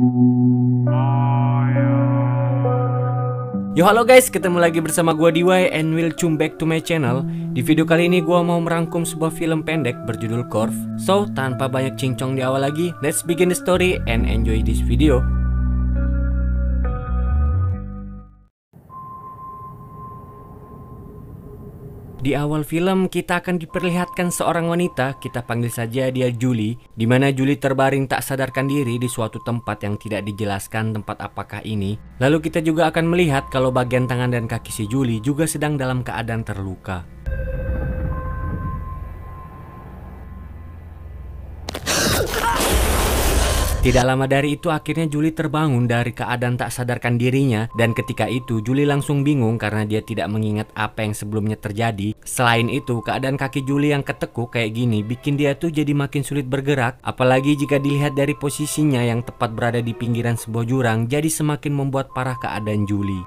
Yo halo guys, ketemu lagi bersama gua DY and welcome back to my channel. Di video kali ini gua mau merangkum sebuah film pendek berjudul Corv. So, tanpa banyak cincong di awal lagi, let's begin the story and enjoy this video. Di awal film kita akan diperlihatkan seorang wanita, kita panggil saja dia Julie, di mana Julie terbaring tak sadarkan diri di suatu tempat yang tidak dijelaskan tempat apakah ini. Lalu kita juga akan melihat kalau bagian tangan dan kaki si Julie juga sedang dalam keadaan terluka. Tidak lama dari itu akhirnya Julie terbangun dari keadaan tak sadarkan dirinya, dan ketika itu Julie langsung bingung karena dia tidak mengingat apa yang sebelumnya terjadi. Selain itu keadaan kaki Julie yang ketekuk kayak gini bikin dia tuh jadi makin sulit bergerak, apalagi jika dilihat dari posisinya yang tepat berada di pinggiran sebuah jurang, jadi semakin membuat parah keadaan Julie.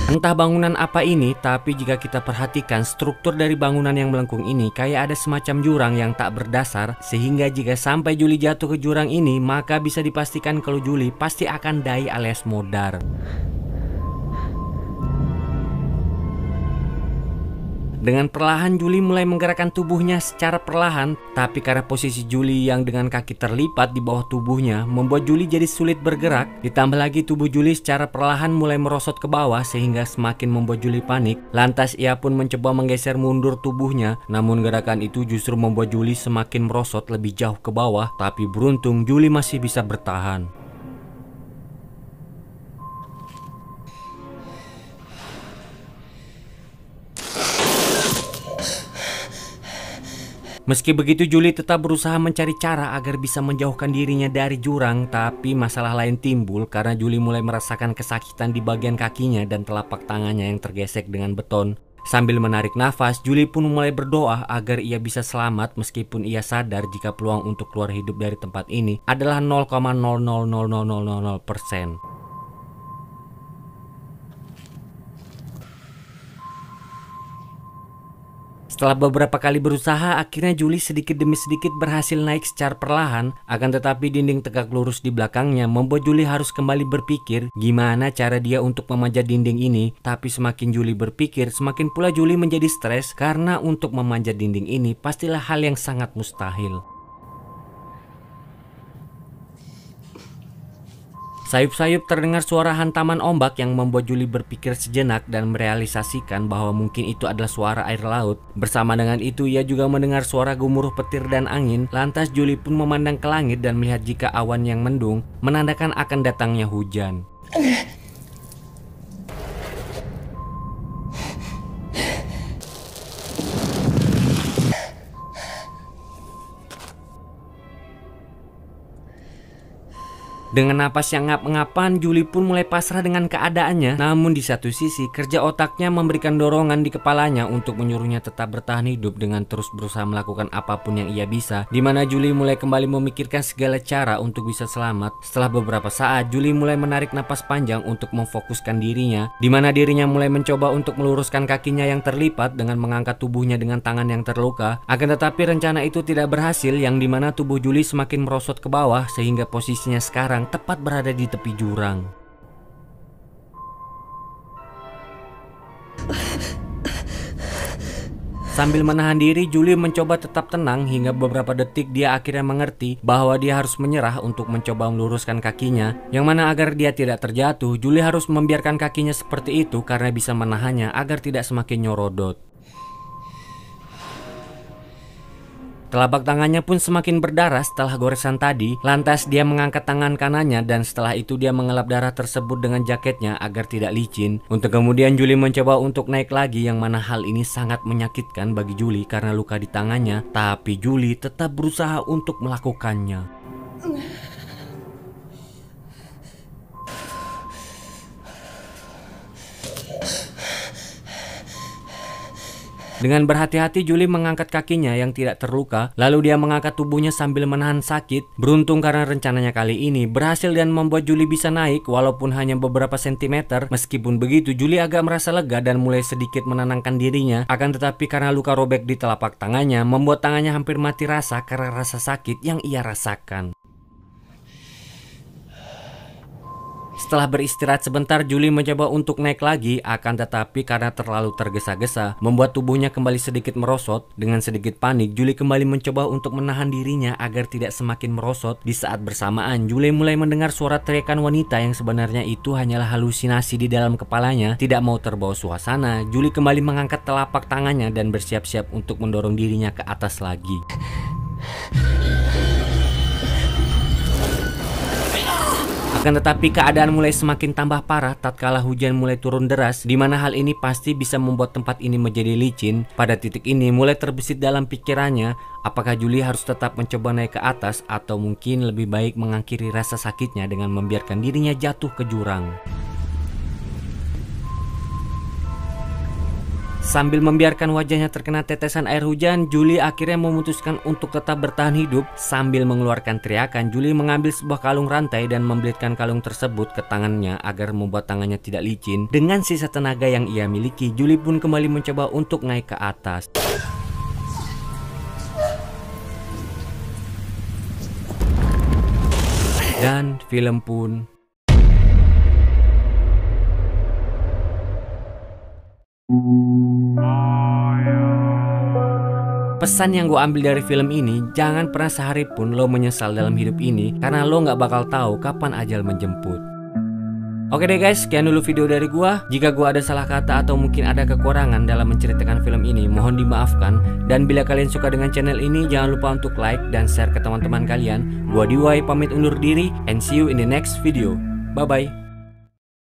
Entah bangunan apa ini, tapi jika kita perhatikan struktur dari bangunan yang melengkung ini kayak ada semacam jurang yang tak berdasar, sehingga jika sampai Julie jatuh ke jurang ini, maka bisa dipastikan kalau Julie pasti akan die alias modar. Dengan perlahan Julie mulai menggerakkan tubuhnya secara perlahan, tapi karena posisi Julie yang dengan kaki terlipat di bawah tubuhnya membuat Julie jadi sulit bergerak. Ditambah lagi tubuh Julie secara perlahan mulai merosot ke bawah sehingga semakin membuat Julie panik. Lantas ia pun mencoba menggeser mundur tubuhnya, namun gerakan itu justru membuat Julie semakin merosot lebih jauh ke bawah. Tapi beruntung Julie masih bisa bertahan. Meski begitu Julie tetap berusaha mencari cara agar bisa menjauhkan dirinya dari jurang, tapi masalah lain timbul karena Julie mulai merasakan kesakitan di bagian kakinya dan telapak tangannya yang tergesek dengan beton. Sambil menarik nafas, Julie pun mulai berdoa agar ia bisa selamat meskipun ia sadar jika peluang untuk keluar hidup dari tempat ini adalah 0,0000000%. Setelah beberapa kali berusaha, akhirnya Julie sedikit demi sedikit berhasil naik secara perlahan. Akan tetapi dinding tegak lurus di belakangnya membuat Julie harus kembali berpikir gimana cara dia untuk memanjat dinding ini. Tapi semakin Julie berpikir, semakin pula Julie menjadi stres karena untuk memanjat dinding ini pastilah hal yang sangat mustahil. Sayup-sayup terdengar suara hantaman ombak yang membuat Julie berpikir sejenak dan merealisasikan bahwa mungkin itu adalah suara air laut. Bersama dengan itu ia juga mendengar suara gemuruh petir dan angin. Lantas Julie pun memandang ke langit dan melihat jika awan yang mendung menandakan akan datangnya hujan. Dengan napas yang ngap-ngapan, Julie pun mulai pasrah dengan keadaannya. Namun di satu sisi, kerja otaknya memberikan dorongan di kepalanya untuk menyuruhnya tetap bertahan hidup dengan terus berusaha melakukan apapun yang ia bisa. Dimana Julie mulai kembali memikirkan segala cara untuk bisa selamat. Setelah beberapa saat, Julie mulai menarik napas panjang untuk memfokuskan dirinya. Dimana dirinya mulai mencoba untuk meluruskan kakinya yang terlipat dengan mengangkat tubuhnya dengan tangan yang terluka. Akan tetapi rencana itu tidak berhasil, yang dimana tubuh Julie semakin merosot ke bawah sehingga posisinya sekarang tepat berada di tepi jurang. Sambil menahan diri, Julie mencoba tetap tenang hingga beberapa detik dia akhirnya mengerti bahwa dia harus menyerah untuk mencoba meluruskan kakinya. Yang mana agar dia tidak terjatuh, Julie harus membiarkan kakinya seperti itu karena bisa menahannya agar tidak semakin nyorodot. Telapak tangannya pun semakin berdarah setelah goresan tadi. Lantas dia mengangkat tangan kanannya dan setelah itu dia mengelap darah tersebut dengan jaketnya agar tidak licin. Untuk kemudian Julie mencoba untuk naik lagi, yang mana hal ini sangat menyakitkan bagi Julie karena luka di tangannya. Tapi Julie tetap berusaha untuk melakukannya. Dengan berhati-hati Julie mengangkat kakinya yang tidak terluka, lalu dia mengangkat tubuhnya sambil menahan sakit. Beruntung karena rencananya kali ini berhasil dan membuat Julie bisa naik walaupun hanya beberapa sentimeter. Meskipun begitu, Julie agak merasa lega dan mulai sedikit menenangkan dirinya. Akan tetapi karena luka robek di telapak tangannya membuat tangannya hampir mati rasa karena rasa sakit yang ia rasakan. Setelah beristirahat sebentar, Julie mencoba untuk naik lagi, akan tetapi karena terlalu tergesa-gesa membuat tubuhnya kembali sedikit merosot. Dengan sedikit panik, Julie kembali mencoba untuk menahan dirinya agar tidak semakin merosot. Di saat bersamaan, Julie mulai mendengar suara teriakan wanita yang sebenarnya itu hanyalah halusinasi di dalam kepalanya. Tidak mau terbawa suasana, Julie kembali mengangkat telapak tangannya dan bersiap-siap untuk mendorong dirinya ke atas lagi. Akan tetapi keadaan mulai semakin tambah parah tatkala hujan mulai turun deras, di mana hal ini pasti bisa membuat tempat ini menjadi licin. Pada titik ini mulai terbesit dalam pikirannya, apakah Julie harus tetap mencoba naik ke atas atau mungkin lebih baik mengakhiri rasa sakitnya dengan membiarkan dirinya jatuh ke jurang. Sambil membiarkan wajahnya terkena tetesan air hujan, Julie akhirnya memutuskan untuk tetap bertahan hidup. Sambil mengeluarkan teriakan, Julie mengambil sebuah kalung rantai dan membelitkan kalung tersebut ke tangannya agar membuat tangannya tidak licin. Dengan sisa tenaga yang ia miliki, Julie pun kembali mencoba untuk naik ke atas. Dan film pun pesan yang gue ambil dari film ini, jangan pernah sehari pun lo menyesal dalam hidup ini, karena lo gak bakal tahu kapan ajal menjemput. Oke deh guys, sekian dulu video dari gue. Jika gue ada salah kata atau mungkin ada kekurangan dalam menceritakan film ini, mohon dimaafkan. Dan bila kalian suka dengan channel ini, jangan lupa untuk like dan share ke teman-teman kalian. Gue DIY pamit undur diri, and see you in the next video. Bye bye.